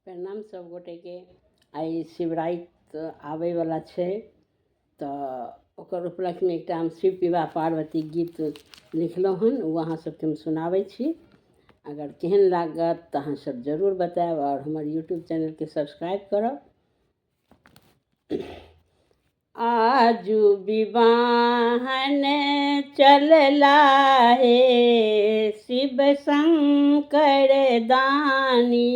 प्रणाम सब गोटे के। आई शिवराइत आबे वाला छै तो ओकर उपलक्ष्य में एकटा हम शिव विवाह पार्वती गीत लिखलहुँ हन, ओ अहाँ सबके हम सुनाबै छी। अगर केहन लागत तऽ अहाँ सब जरूर बताएब और हमर यूट्यूब चैनल के सब्सक्राइब करब। आजू विवाहन चलला हे शिव शंकर दानी,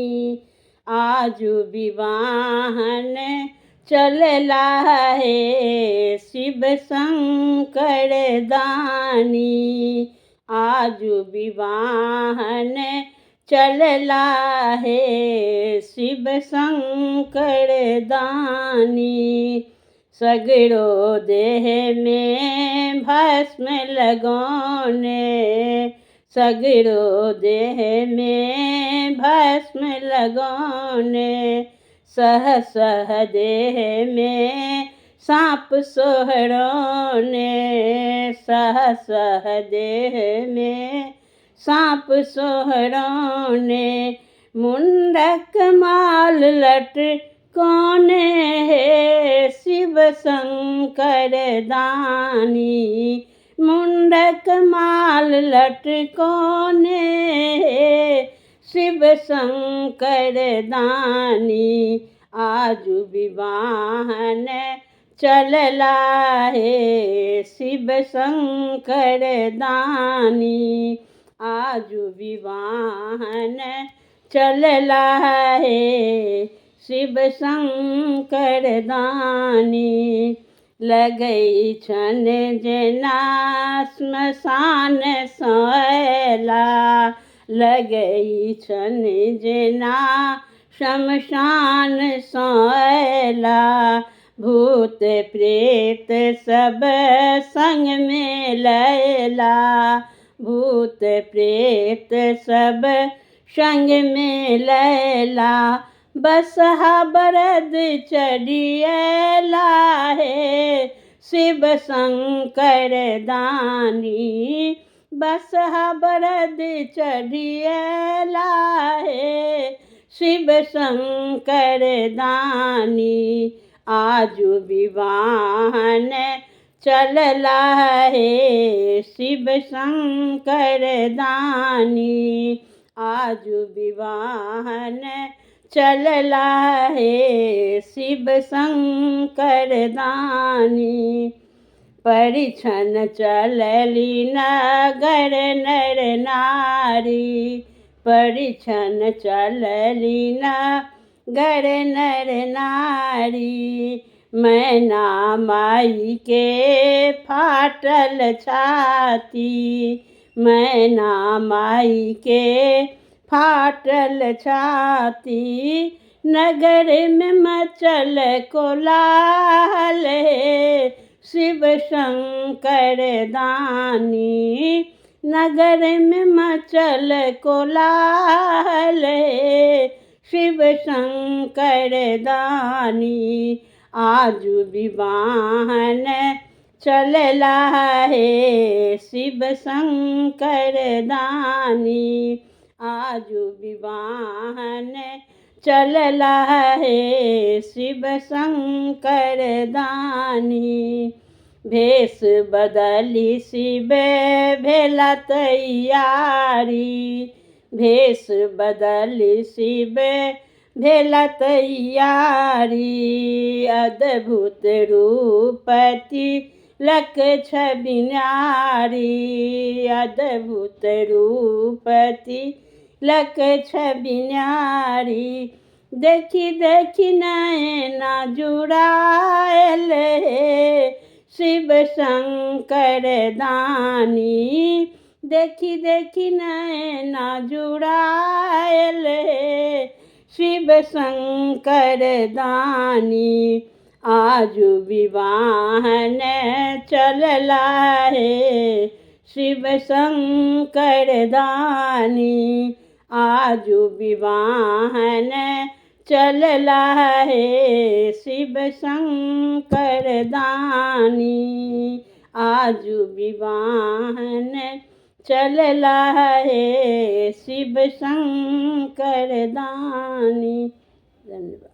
आजू विवाहन चलला हे शिव शंकर दानी, आजू विवाहन चलला हे शिव शंकर दानी। सगरो देह में भस्म लगौने, सगरो देह में भस्म लगौने, सह सह देह में सांप सोहरौने, सह सह देह में सांप सोहरौने, मुंडक माल लटकौने हे शिव शंकर दानी, मुंडक माल लटकौने हे शिव शंकर दानी, आजू विवाहन चलला हे शिव शंकर दानी, आजू विवाहन चलला हे शिव शंकर दानी। लगै छन जेना श्मशान सोएला, लगै छन जेना शमशान सोएला, भूत प्रेत सब संग में लैला, भूत प्रेत सब संग में लैला, बसहा बरद चढ़िएला हे शिव शंकर दानी, बसहा बरद चढ़िएला हे शिव शंकर दानी, आजू विवाहन चलला हे शिव शंकर दानी, आजू विवाहन चलला हे शिव शंकर दानी। परिछन चलली नगर नर नारी, परिछन चलली नगर नर नारी, मैना माई के फाटल छाती, मैना माई के फाटल छाती, नगर में मचल कोलाहल हे शिव शंकर दानी, नगर में मचल कोलाहल हे शिव शंकर दानी, आजू विवाहन चलला हे शिव शंकर दानी, आजू विवाहन चलला हे शिव शंकर दानी। भेष बदली शिव भेला तैयारी, भेष बदली शिव भेला तैयारी, अद्भुत रूपति लक छवि न्यारी, अद्भुत रूपति लक छवि न्यारी, देखी देखी नैना जुड़ायल हे शिव शंकर दानी, देखी देखी नैना जुड़ायल हे शिव शंकर दानी, आजू विवाहन चलला हे शिव शंकर दानी, आजू विवाहन चलला हे शिव शंकर दानी, आजू विवाहन चलला हे शिव शंकर दानी। धन्यवाद।